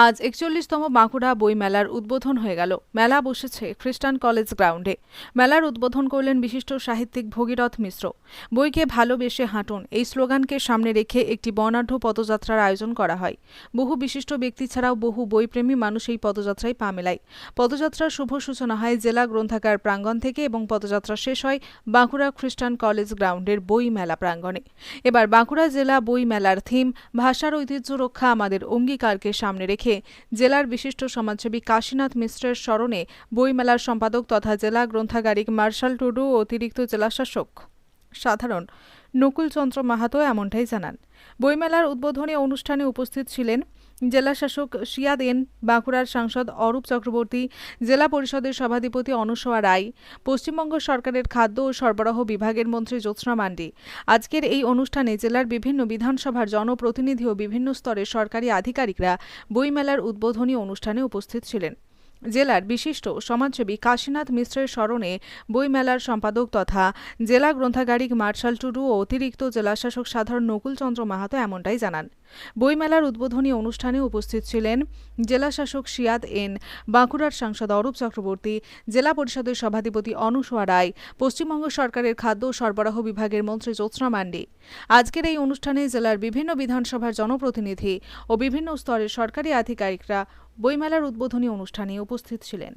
আজ ৪১তম বাঁকুড়া বই মেলার উদ্বোধন হয়ে গেল। মেলা বসেছে খ্রিস্টান কলেজ গ্রাউন্ডে। মেলার উদ্বোধন করলেন বিশিষ্ট সাহিত্যিক ভগীরথ মিশ্র। বইকে ভালোবেসে হাঁটুন এই স্লোগানকে সামনে রেখে একটি বর্ণাঢ্য পদযাত্রার আয়োজন করা হয়। বহু বিশিষ্ট ব্যক্তি ছাড়াও বহু বইপ্রেমী মানুষ এই পদযাত্রায় পা মেলায়। পদযাত্রার শুভ সূচনা হয় জেলা গ্রন্থাগার প্রাঙ্গণ থেকে এবং পদযাত্রা শেষ হয় বাঁকুড়া খ্রিস্টান কলেজ গ্রাউন্ডের বই মেলা প্রাঙ্গণে। এবার বাঁকুড়া জেলা বই মেলার থিম ভাষার ঐতিহ্য রক্ষা আমাদের অঙ্গীকারকে সামনে রেখে জেলার বিশিষ্ট সমাজসেবী কাশীনাথ মিশ্রের স্মরণে বইমেলার সম্পাদক তথা জেলা গ্রন্থাগারিক মার্শাল টুডু ও অতিরিক্ত জেলাশাসক সাধারণ নকুলচন্দ্র মাহাতো এমনটাই জানান। বইমেলার উদ্বোধনী অনুষ্ঠানে উপস্থিত ছিলেন জেলাশাসক শিয়াদ এন, বাঁকুড়ার সাংসদ অরূপ চক্রবর্তী, জেলা পরিষদের সভাধিপতি অনুসোয়া রায়, পশ্চিমবঙ্গ সরকারের খাদ্য ও সরবরাহ বিভাগের মন্ত্রী জ্যোৎস্না মান্ডি। আজকের এই অনুষ্ঠানে জেলার বিভিন্ন বিধানসভার জনপ্রতিনিধি ও বিভিন্ন স্তরের সরকারি আধিকারিকরা বইমেলার উদ্বোধনী অনুষ্ঠানে উপস্থিত ছিলেন। জেলার বিশিষ্ট সমাজসেবী কাশীনাথ মিশ্রের স্মরণে বইমেলার সম্পাদক তথা জেলা গ্রন্থাগারিক মার্শাল টুডু ও অতিরিক্ত জেলাশাসক সাধারণ নকুলচন্দ্র মাহাতো এমনটাই জানান। বইমেলার উদ্বোধনী অনুষ্ঠানে উপস্থিত ছিলেন জেলাশাসক শিয়াদ এন, বাঁকুড়ার সাংসদ অরূপ চক্রবর্তী, জেলা পরিষদের সভাধিপতি অনুসোয়া রায়, পশ্চিমবঙ্গ সরকারের খাদ্য ও সরবরাহ বিভাগের মন্ত্রী জ্যোৎস্না মান্ডি। আজকের এই অনুষ্ঠানে জেলার বিভিন্ন বিধানসভার জনপ্রতিনিধি ও বিভিন্ন স্তরের সরকারি আধিকারিকরা বইমেলার উদ্বোধনী অনুষ্ঠানে উপস্থিত ছিলেন।